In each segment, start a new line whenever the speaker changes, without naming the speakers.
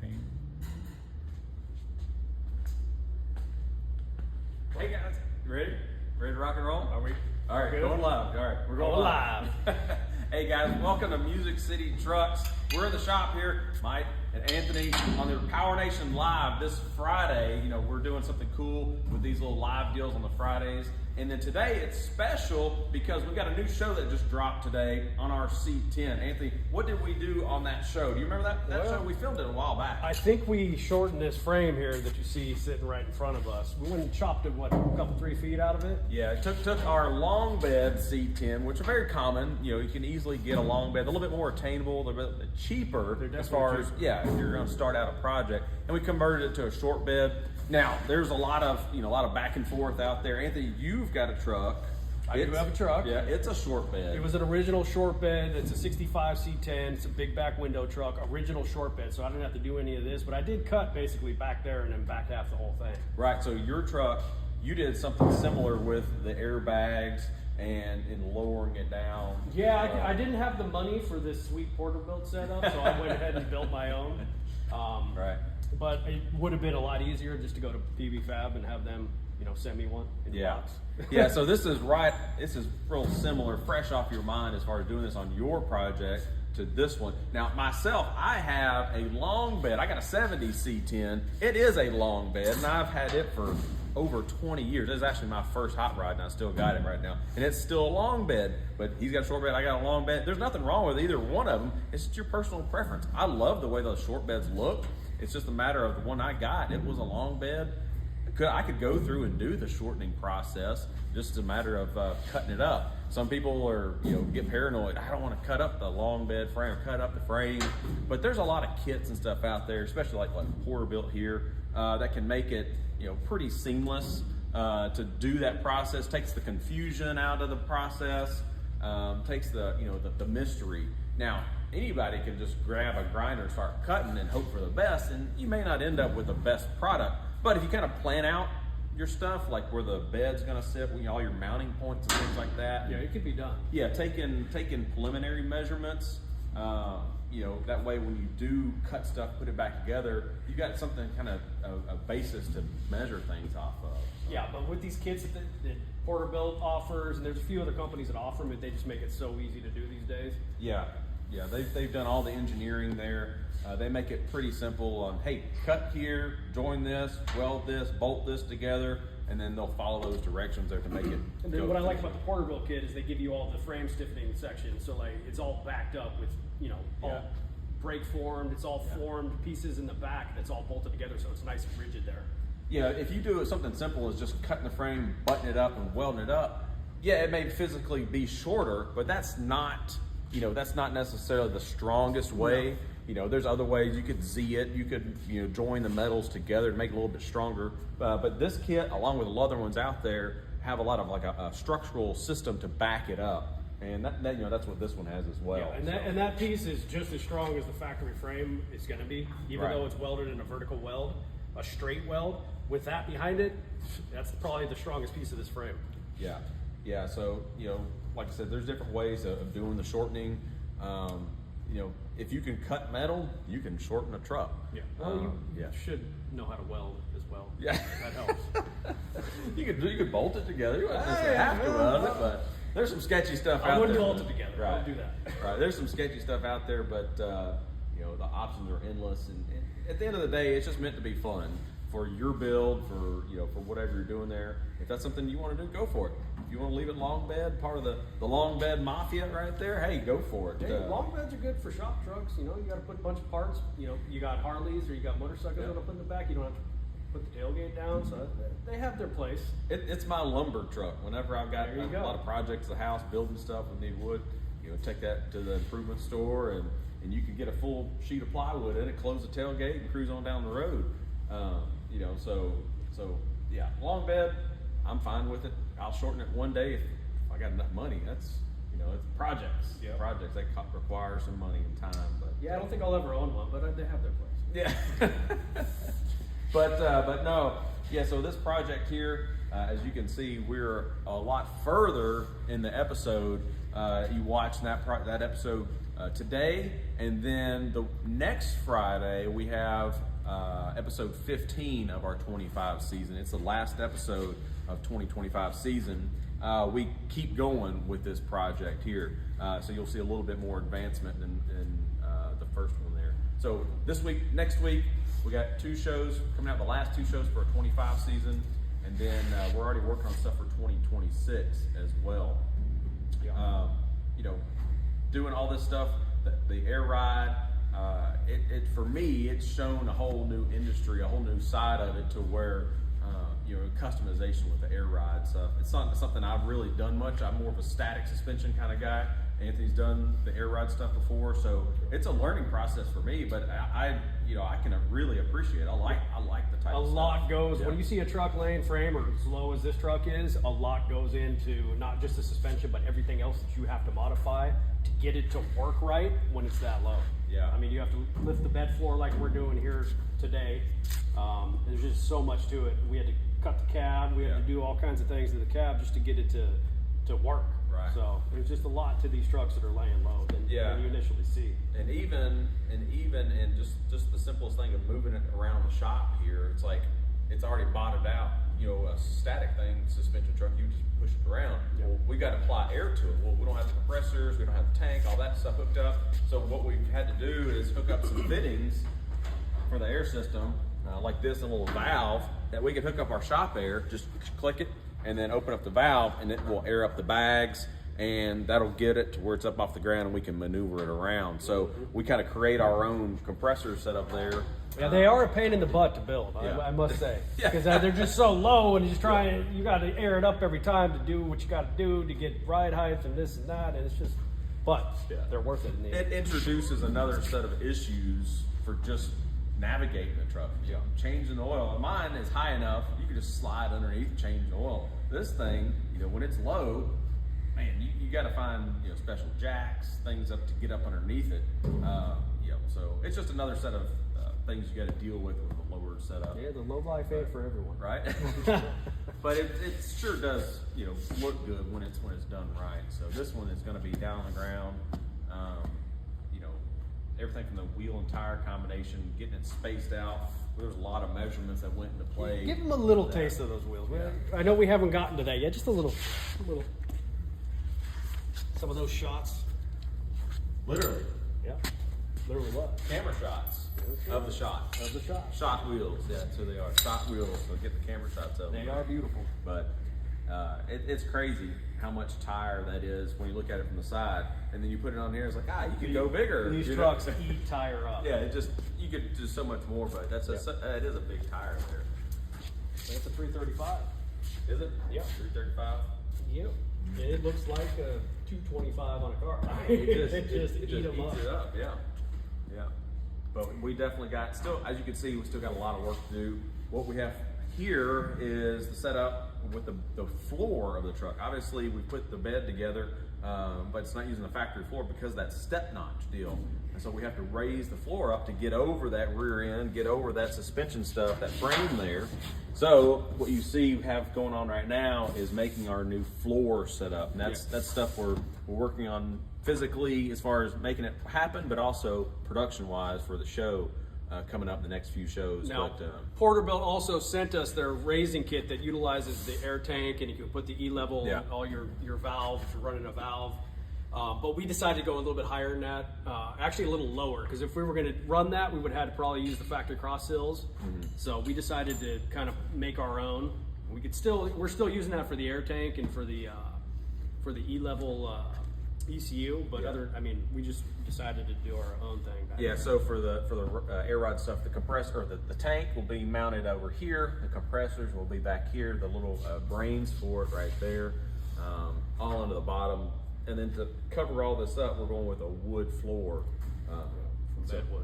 paint.
Hey guys, you ready? Ready to rock and roll?
Are we?
All right,
Good.
going live. All right, we're going live. Hey guys, welcome to Music City Trucks. We're in the shop here, Mike and Anthony, on their PowerNation Live this Friday. You know, we're doing something cool with these little live deals on the Fridays. And then today it's special because we got a new show that just dropped today on our C10. Anthony, what did we do on that show? Do you remember that show? We filmed it a while back.
I think we shortened this frame here that you see sitting right in front of us. We went and chopped it, what, a couple, 3 feet out of it?
Yeah, it took our long bed C10, which are very common. You know, you can easily get a long bed, a little bit more attainable, a little bit cheaper as far as, if you're going to start out a project. And we converted it to a short bed. Now, there's a lot of back and forth out there. Anthony, you've got a truck.
I do have a truck.
Yeah, it's a short bed.
It was an original short bed. It's a 65 C10. It's a big back window truck, original short bed. So I didn't have to do any of this, but I did cut basically back there and then back half the whole thing.
Right, so your truck, you did something similar with the airbags and in lowering it down.
Yeah, I didn't have the money for this sweet Porterbuilt setup, so I went ahead and built my own.
Right.
But it would have been a lot easier just to go to PB Fab and have them, send me one in the box.
Yeah, so this is real similar, fresh off your mind as far as doing this on your project to this one. Now, myself, I have a long bed. I got a 70 C10. It is a long bed, and I've had it for over 20 years. This is actually my first hot rod, and I still got it right now. And it's still a long bed, but he's got a short bed, I got a long bed. There's nothing wrong with either one of them. It's just your personal preference. I love the way those short beds look. It's just a matter of the one I got. It was a long bed. I could go through and do the shortening process, just a matter of cutting it up. Some people are, get paranoid. I don't want to cut up the long bed frame, or cut up the frame. But there's a lot of kits and stuff out there, especially like Porterbuilt here, that can make it, pretty seamless to do that process. Takes the confusion out of the process, takes the mystery. Now, anybody can just grab a grinder and start cutting and hope for the best, and you may not end up with the best product. But if you kind of plan out your stuff, like where the bed's gonna sit, all your mounting points and things like that.
Yeah, it could be done.
Yeah, taking preliminary measurements, that way when you do cut stuff, put it back together, you got something kind of a basis to measure things off of. So.
Yeah, but with these kits that Porterbuilt offers, and there's a few other companies that offer them, they just make it so easy to do these days.
Yeah, they've done all the engineering there. They make it pretty simple on, hey, cut here, join this, weld this, bolt this together, and then they'll follow those directions there to make it.
And then what I like about the Porterbuilt kit is they give you all the frame stiffening sections, so like it's all backed up with, all brake formed, it's all formed pieces in the back that's all bolted together, so it's nice and rigid there.
Yeah, if you do something simple as just cutting the frame, buttoning it up, and welding it up, yeah, it may physically be shorter, but that's not necessarily the strongest way. No. There's other ways you could Z it, you could join the metals together to make it a little bit stronger. But this kit, along with the other ones out there, have a lot of like a structural system to back it up, and that's what this one has as well.
Yeah, and that piece is just as strong as the factory frame is going to be, even though it's welded in a vertical weld, a straight weld. With that behind it, that's probably the strongest piece of this frame.
Yeah. So like I said, there's different ways of doing the shortening. If you can cut metal, you can shorten a truck.
Yeah. Well, you should know how to weld as well.
Yeah.
That helps.
you could bolt it together. You don't necessarily have to weld it, but there's some sketchy stuff out there.
I wouldn't bolt it together.
Right.
Don't do that.
Right. There's some sketchy stuff out there, but the options are endless. And at the end of the day, it's just meant to be fun for your build, for whatever you're doing there. If that's something you want to do, go for it. If you want to leave it long bed, part of the long bed mafia right there, hey, go for it.
Yeah, long beds are good for shop trucks. You got to put a bunch of parts. You got Harleys or you got motorcycles that'll put in the back. You don't have to put the tailgate down, so they have their place.
It's my lumber truck. Whenever I've got a lot of projects, the house, building stuff, and need wood, take that to the improvement store, and you can get a full sheet of plywood in it, close the tailgate, and cruise on down the road. So long bed, I'm fine with it. I'll shorten it one day if I got enough money. That's it's projects. Yeah. Projects that require some money and time. But
I don't think I'll ever own one, but they have their place.
Yeah. but no. Yeah. So this project here, as you can see, we're a lot further in the episode. You watched that episode today, and then the next Friday we have episode 15 of our 25 season. It's the last episode of 2025 season. We keep going with this project here, so you'll see a little bit more advancement than the first one there. So this week, next week, we got 2 shows coming out, the last 2 shows for our 25 season, and then we're already working on stuff for 2026 as well. You know, doing all this stuff, the air ride, for me, it's shown a whole new industry, a whole new side of it, to where you know, customization with the air ride stuff. It's not something I've really done much. I'm more of a static suspension kind of guy. Anthony's done the air ride stuff before, so it's a learning process for me. But I can really appreciate it. I like the type.
A
of
lot
stuff.
goes when you see a truck laying frame or as low as this truck is. A lot goes into not just the suspension, but everything else that you have to modify to get it to work right when it's that low.
Yeah.
I mean, you have to lift the bed floor like we're doing here today. There's just so much to it. We had to cut the cab. We had to do all kinds of things to the cab just to get it to work.
Right.
So there's just a lot to these trucks that are laying low than you initially see.
And even in just the simplest thing of moving it around the shop here, it's like it's already bottomed out. You know, a static thing, suspension truck, you just push it around.
Yeah.
Well, we got to apply air to it. Well, we don't have the compressors, we don't have the tank, all that stuff hooked up. So what we've had to do is hook up some fittings for the air system, like this, a little valve that we can hook up our shop air. Just click it and then open up the valve, and it will air up the bags, and that'll get it to where it's up off the ground and we can maneuver it around. So we kind of create our own compressor setup there.
Yeah, they are a pain in the butt to build, I must say, because they're just so low, and you got to air it up every time to do what you got to do to get ride height and this and that, and it's just, but they're worth it.
It introduces another set of issues for just navigating the truck. Changing the oil. Mine is high enough, you can just slide underneath and change the oil. This thing, you know, when it's low, man, you got to find, you know, special jacks, things up to get up underneath it. So it's just another set of things you got to deal with a lower setup.
Yeah, the low life ain't for everyone,
right? But it sure does, you know, look good when it's done right. So this one is going to be down on the ground. You know, everything from the wheel and tire combination, getting it spaced out. There's a lot of measurements that went into play.
Give them a little taste of those wheels. Yeah. I know we haven't gotten to that yet. Just a little. Some of those shots.
Literally.
Yeah. Literally what?
Camera shots of the shot.
Of the shot.
Shot wheels. Yeah, that's who they are. Shot wheels. So get the camera shots of them.
They are beautiful.
But it's crazy how much tire that is when you look at it from the side, and then you put it on here. It's like, you could go bigger.
These trucks eat tire up.
Yeah, you could do so much more, but it is a big tire there.
That's a 335.
Is it?
Yeah.
335.
Yep. And it looks like a 225 on a car.
It just
eat
eats
them up.
it up. Yeah. But we definitely got, still, as you can see, we still got a lot of work to do. What we have here is the setup with the floor of the truck. Obviously, we put the bed together, but it's not using the factory floor because of that step notch deal. And so we have to raise the floor up to get over that rear end, get over that suspension stuff, that frame there. So what you see have going on right now is making our new floor set up. And that's stuff we're working on physically as far as making it happen, but also production-wise for the show coming up the next few shows.
Now, Porterbuilt also sent us their raising kit that utilizes the air tank, and you can put the E-level on all your valves if you're running a valve. But we decided to go a little bit higher than that, actually a little lower, because if we were going to run that, we would have had to probably use the factory cross sills. So we decided to kind of make our own. We're still using that for the air tank and for the E-level ECU, but we just decided to do our own thing.
So for the air rod stuff, the compressor, or the tank will be mounted over here. The compressors will be back here. The little brains for it right there, all under the bottom. And then to cover all this up, we're going with a wood floor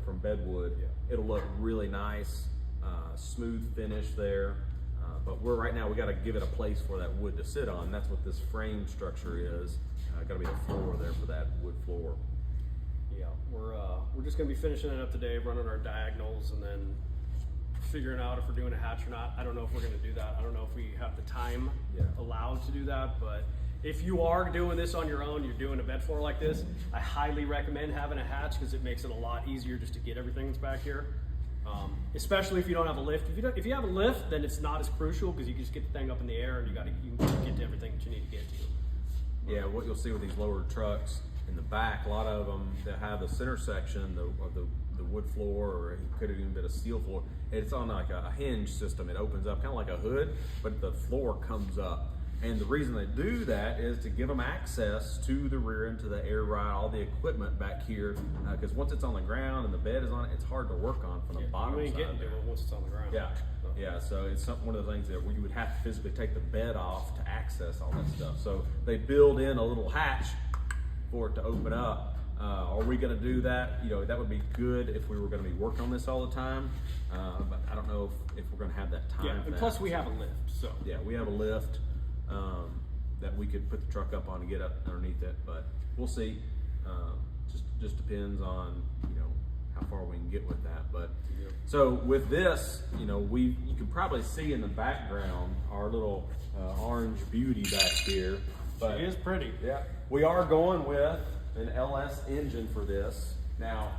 from bedwood. It'll look really nice, smooth finish there. But right now we got to give it a place for that wood to sit on. That's what this frame structure is. Got to be a floor there for that wood floor.
Yeah, we're just gonna be finishing it up today, running our diagonals, and then figuring out if we're doing a hatch or not. I don't know if we're gonna do that. I don't know if we have the time allowed to do that, but If you are doing this on your own, you're doing a bed floor like this, I highly recommend having a hatch because it makes it a lot easier just to get everything that's back here. Especially if you don't have a lift. If you have a lift, then it's not as crucial because you can just get the thing up in the air and you can get to everything that you need to get to.
Yeah, what you'll see with these lower trucks in the back, a lot of them that have the center section of the wood floor, or it could have even been a steel floor. It's on like a hinge system. It opens up kind of like a hood, but the floor comes up. And the reason they do that is to give them access to the rear end, to the air ride, all the equipment back here. Because once it's on the ground and the bed is on it, it's hard to work on from the bottom
You ain't
side.
getting to it once it's on the ground.
Yeah, yeah. So it's one of the things that you would have to physically take the bed off to access all that stuff. So they build in a little hatch for it to open up. Are we going to do that? You know, that would be good if we were going to be working on this all the time. But I don't know if we're going to have that time.
Yeah,
for
and
that.
plus we have a lift, so.
Yeah, we have a lift that we could put the truck up on and get up underneath it, but we'll see. Just depends on, you know, how far we can get with that. But so with this, you know, you can probably see in the background our little orange beauty back here. But
It is pretty.
yeah, we are going with an LS engine for this. Now,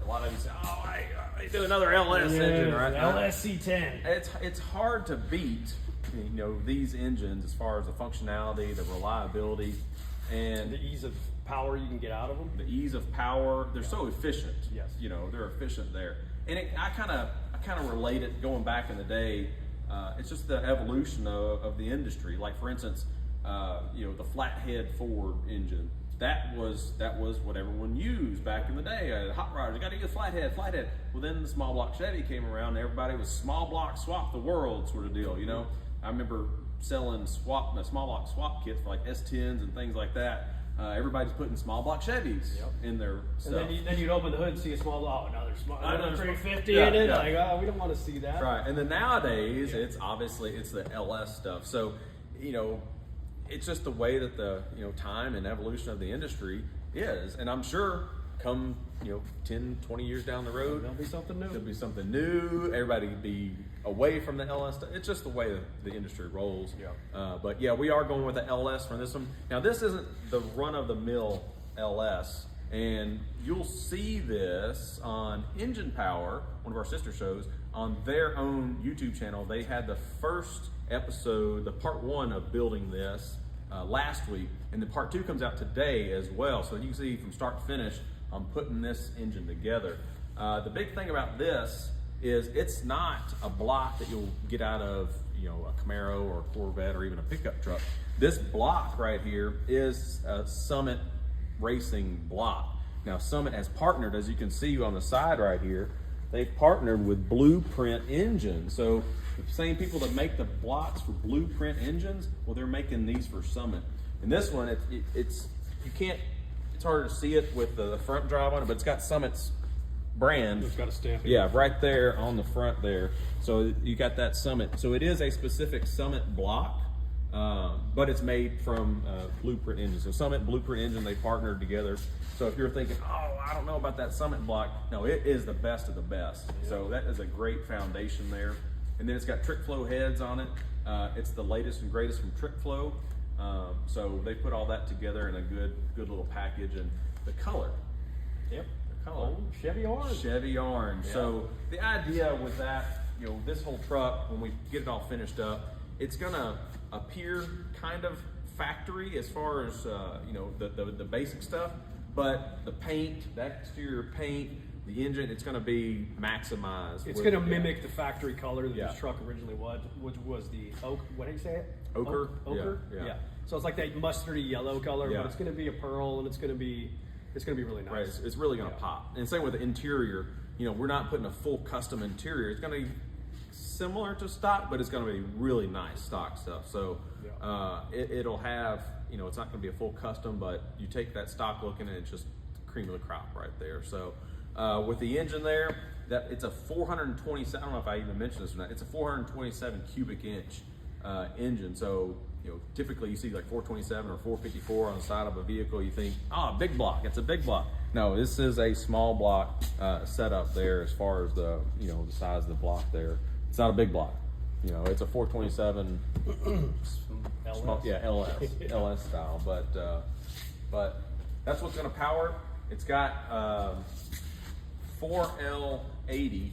a lot of you say, "Oh, I do another LS engine, right?"
LSC10.
It's hard to beat, you know, these engines as far as the functionality, the reliability, and
The ease of power you can get out of them.
the ease of power. They're so efficient.
Yes.
You know, they're efficient there. And I kind of relate it going back in the day. It's just the evolution of the industry. Like for instance, you know, the flathead Ford engine. That was what everyone used back in the day. Hot rodders, you got to use flathead. Well, then the small block Chevy came around, and everybody was small block swap the world sort of deal. You know, I remember selling small block swap kits for like S10s and things like that. Everybody's putting small block Chevys in their stuff.
And then you'd open the hood and see a small, another 350
Yeah,
in it.
yeah.
Like, oh, we don't want to see that.
Right, and then nowadays it's the LS stuff. So, you know, it's just the way that the time and evolution of the industry is, and I'm sure come 10, 20 years down the road,
There'll be something new.
there'll be something new. Everybody will be away from the LS stuff. It's just the way that the industry rolls. But yeah, we are going with the LS for this one. Now this isn't the run-of-the-mill LS, and you'll see this on Engine Power, one of our sister shows, on their own YouTube channel. They had the first episode, the part 1 of building this last week, and the part 2 comes out today as well. So you can see from start to finish, I'm putting this engine together. The big thing about this is it's not a block that you'll get out of a Camaro or a Corvette or even a pickup truck. This block right here is a Summit Racing block. Now Summit has partnered, as you can see on the side right here, they've partnered with Blueprint Engines. So the same people that make the blocks for Blueprint engines, well, they're making these for Summit. And this one, it's harder to see it with the front drive on it, but it's got Summit's brand.
It's got a stamp.
Yeah, right there on the front there. So you got that Summit. So it is a specific Summit block, but it's made from Blueprint Engine. So Summit, Blueprint Engine, they partnered together. So if you're thinking, oh, I don't know about that Summit block, no, it is the best of the best. Yeah. So that is a great foundation there. And then it's got trick flow heads on it. It's the latest and greatest from Trick Flow. So they put all that together in a good little package. And the color.
Yep.
The color.
Oh, Chevy orange.
Chevy orange.
Yeah.
So the idea with that, this whole truck, when we get it all finished up, it's gonna appear kind of factory as far as the basic stuff, but the paint, the exterior paint, the engine, it's gonna be maximized.
It's going to mimic the factory color that this truck originally was, which was the oak. What do you say it?
Ochre.
Ochre.
Yeah.
So it's like that mustardy yellow color,
Yeah.
but it's going to be a pearl, and it's going to be really nice.
Right. It's really gonna pop. And same with the interior. We're not putting a full custom interior. It's gonna be similar to stock, but it's gonna be really nice stock stuff. So it'll have, it's not gonna be a full custom, but you take that stock look and it's just cream of the crop right there. So with the engine there, that it's a 427, I don't know if I even mentioned this or not, it's a 427 cubic inch engine. So typically you see like 427 or 454 on the side of a vehicle, you think, oh, big block, it's a big block. No, this is a small block setup there as far as the the size of the block there. It's not a big block. You know, it's a 427
LS.
yeah, LS style, but that's what's going to power it. It's got 4L80,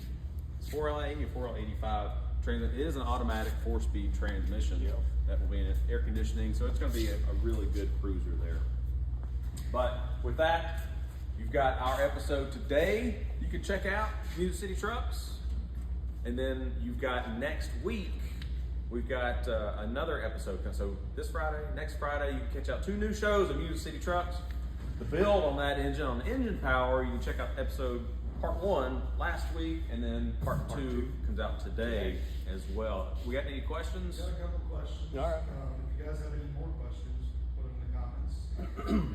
it's 4L80 or 4L85 transmission. It is an automatic 4-speed transmission that will be in it, air conditioning, so it's going to be a really good cruiser there. But with that, you've got our episode today. You can check out Music City Trucks. And then you've got next week, we've got another episode. So this Friday, next Friday, you can catch out 2 new shows of Music City Trucks. The build on that engine, on the engine power, you can check out episode part 1 last week, and then part 2 comes out today as well. We got any questions?
Got a couple questions.
All right.
If you guys have any more questions, put them in the comments.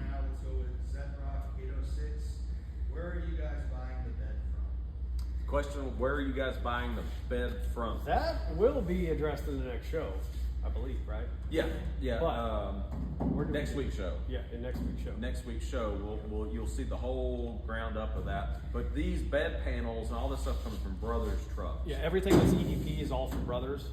Now let's go with Zetrock 806. Where are you guys buying the bed from?
Question, where are you guys buying the bed from?
That will be addressed in the next show, I believe, right?
Yeah.
But
Next week's show.
Yeah, in next week's show.
Next week's show, you'll see the whole ground up of that. But these bed panels and all this stuff comes from Brothers Trucks.
Yeah, everything that's EDP is all from Brothers.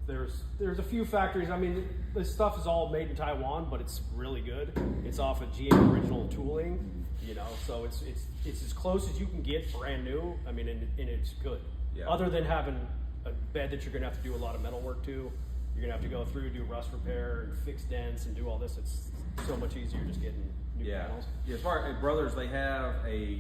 There's a few factories. I mean, this stuff is all made in Taiwan, but it's really good. It's off of GM original tooling, you know, so it's as close as you can get brand new. I mean, and it's good.
Yeah.
Other than having a bed that you're gonna have to do a lot of metal work to, you're gonna have to go through, do rust repair and fix dents and do all this. It's so much easier just getting new panels.
Yeah, as far as Brothers, they have a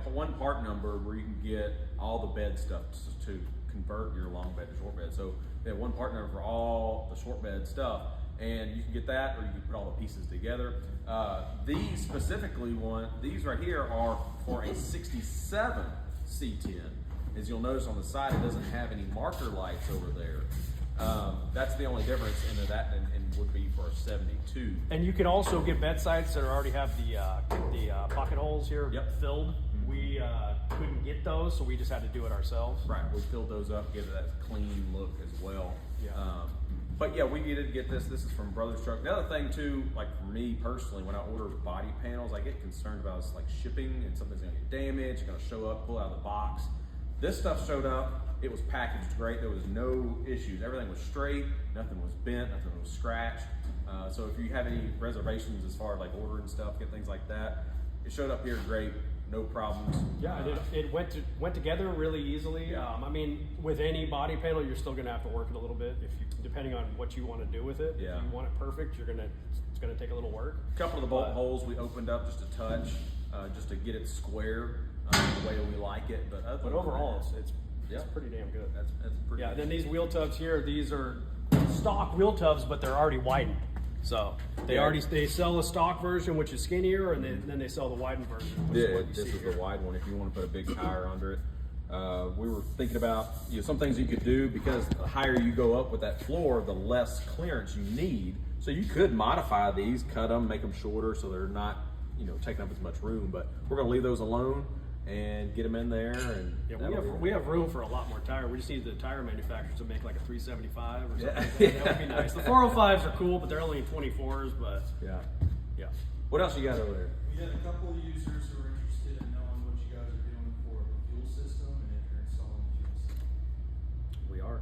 one part number where you can get all the bed stuff to convert your long bed to short bed. So they have one part number for all the short bed stuff, and you can get that, or you can put all the pieces together. These specifically these right here are for a 67 C10. As you'll notice on the side, it doesn't have any marker lights over there. That's the only difference into that and would be for a 72.
And you can also get bed sides that already have the pocket holes here filled. We couldn't get those, so we just had to do it ourselves.
Right, we filled those up, give it that clean look as well.
Yeah.
But yeah, we needed to get this. This is from Brothers Truck. The other thing too, like for me personally, when I order body panels, I get concerned about like shipping and something's gonna get damaged, it's gonna show up, pull out of the box. This stuff showed up, it was packaged great, there was no issues. Everything was straight, nothing was bent, nothing was scratched. So if you have any reservations as far as like ordering stuff, get things like that, it showed up here great, no problems.
Yeah, it went together really easily. I mean, with any body panel, you're still gonna have to work it a little bit, depending on what you want to do with it.
Yeah.
If you want it perfect, it's gonna take a little work.
A couple of the bolt holes we opened up just a touch, just to get it square the way we like it. But
Overall, it's pretty damn good.
That's pretty.
Yeah. Then these wheel tubs here, these are stock wheel tubs, but they're already widened. So they sell a stock version, which is skinnier, and then they sell the widened version. Which is what you
this
see
is
here.
the wide one. If you want to put a big tire under it, we were thinking about some things you could do, because the higher you go up with that floor, the less clearance you need. So you could modify these, cut them, make them shorter, so they're not taking up as much room. But we're going to leave those alone and get them in there. And
we have room for a lot more tire. We just need the tire manufacturers to make like a 375 or something.
Yeah.
Like that. That would be nice. The 405s are cool, but they're only 24s. But
yeah.
What
else you got over there?
We had a couple of users who are interested in knowing what you guys are doing for the fuel system and if you're installing the fuel system.
we are.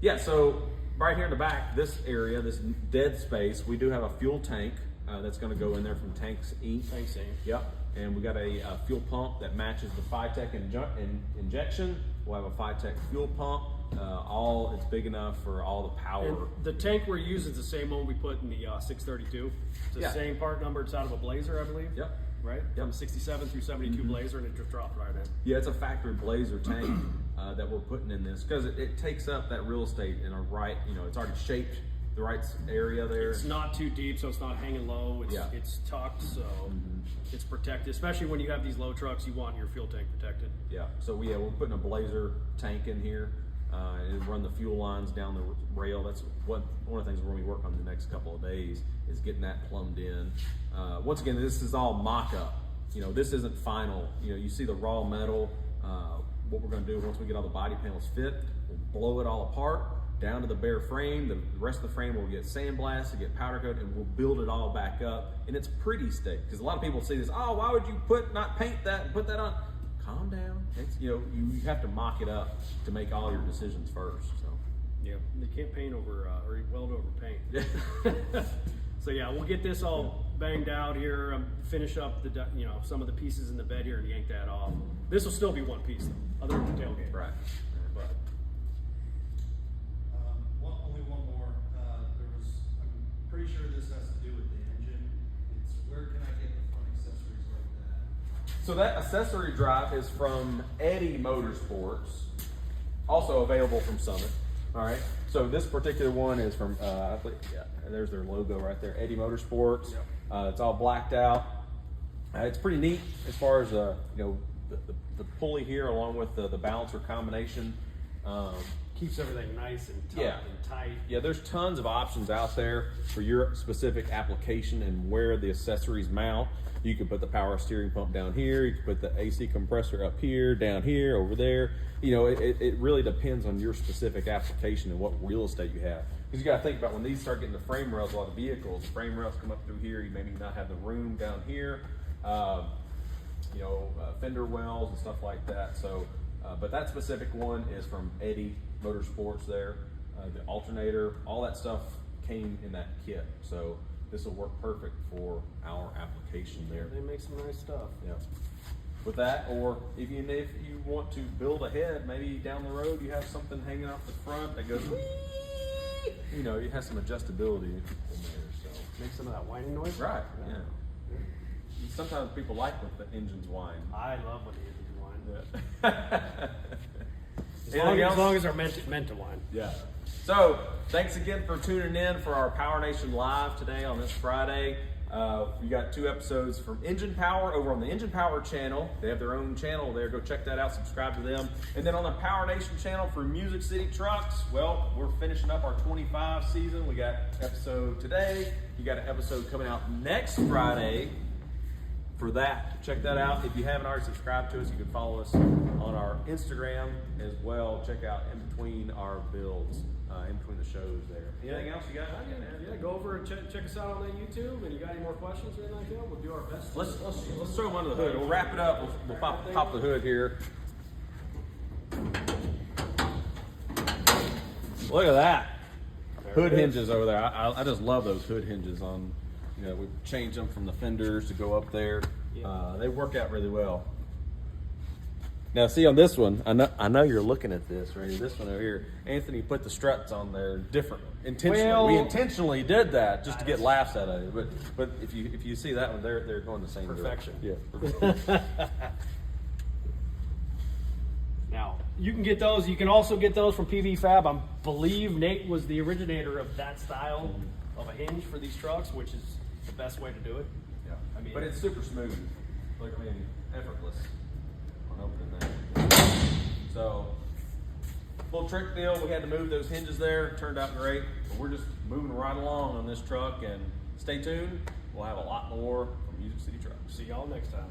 Yeah, so right here in the back, this area, this dead space, we do have a fuel tank that's going to go in there from Tanks Inc.
Thanks, Amy.
Yep, and we got a fuel pump that matches the Phytech injection. We'll have a Phytech fuel pump. It's big enough for all the power.
And the tank we're using is the same one we put in the 632. It's the same part number. It's out of a Blazer, I believe.
Yep.
Right? From 67 through 72 Blazer, and it just dropped right in.
Yeah, it's a factory Blazer tank that we're putting in this, because it takes up that real estate in a right, it's already shaped the right area there.
It's not too deep, so it's not hanging low. It's tucked, so it's protected. Especially when you have these low trucks, you want your fuel tank protected.
Yeah, so we're putting a Blazer tank in here and run the fuel lines down the rail. That's one of the things we're going to be working on the next couple of days, is getting that plumbed in. Once again, this is all mock-up. This isn't final. You see the raw metal. What we're going to do once we get all the body panels fit, we'll blow it all apart down to the bare frame. The rest of the frame will get sandblasted, get powder coated, and we'll build it all back up. And it's pretty stick, because a lot of people see this, oh, why would you not paint that and put that on? calm down. It's, you have to mock it up to make all your decisions first. So
Yeah, they can't paint over or weld over paint. So yeah, we'll get this all banged out here. Finish up the some of the pieces in the bed here and yank that off. This will still be one piece though, other than the tailgate.
right.
But
Only one more. I'm pretty sure this has to do with the engine. It's where can I get the front accessories like that?
So that accessory drive is from Eddie Motorsports, also available from Summit. All right. So this particular one is from, there's their logo right there, Eddie Motorsports.
Yep.
It's all blacked out. It's pretty neat as far as the pulley here, along with the balancer combination.
keeps everything nice and tough
Yeah.
and tight.
Yeah, there's tons of options out there for your specific application and where the accessories mount. You can put the power steering pump down here. You can put the AC compressor up here, down here, over there. You know, it really depends on your specific application and what real estate you have. Because you got to think about when these start getting the frame rails, a lot of vehicles, the frame rails come up through here. You maybe not have the room down here. Fender wells and stuff like that. So, but that specific one is from Eddie Motorsports there. The alternator, all that stuff came in that kit. So this will work perfect for our application there.
They make some nice stuff.
Yeah. With that, or even if you want to build ahead, maybe down the road you have something hanging off the front that goes, whee! You know, it has some adjustability in there. So
Make some of that whining noise.
right, yeah. Sometimes people like when the engines whine.
I love when the engines whine.
Yeah.
As long as they're meant to whine.
Yeah. So, thanks again for tuning in for our PowerNation Live today on this Friday. We got 2 episodes from Engine Power over on the Engine Power channel. They have their own channel there. Go check that out. Subscribe to them. And then on the PowerNation channel for Music City Trucks, well, we're finishing up our 25 season. We got episode today. You got an episode coming out next Friday for that. Check that out. If you haven't already subscribed to us, you can follow us on our Instagram as well. Check out in between our builds, in between the shows there. Anything else you got?
Yeah, go over and check us out on the YouTube. And you got any more questions or anything like that? We'll do our best.
Let's throw them under the hood. We'll wrap it up. We'll pop the hood here. Look at that. Hood hinges over there. I just love those hood hinges on. You know, we changed them from the fenders to go up there.
Yeah.
They work out really well. Now, see on this one, I know you're looking at this right. This one over here, Anthony put the struts on there different intentionally.
Well,
we intentionally did that just to get laughs out of it. But if you see that one, they're going the same
Perfection.
direction. Yeah.
Now, you can get those. You can also get those from PV Fab. I believe Nate was the originator of that style of a hinge for these trucks, which is the best way to do it.
Yeah.
I mean,
But it's super smooth. Like, effortless on opening that. So, little trick deal. We had to move those hinges there. Turned out great. But we're just moving right along on this truck. And stay tuned. We'll have a lot more from Music City Trucks.
See y'all next time.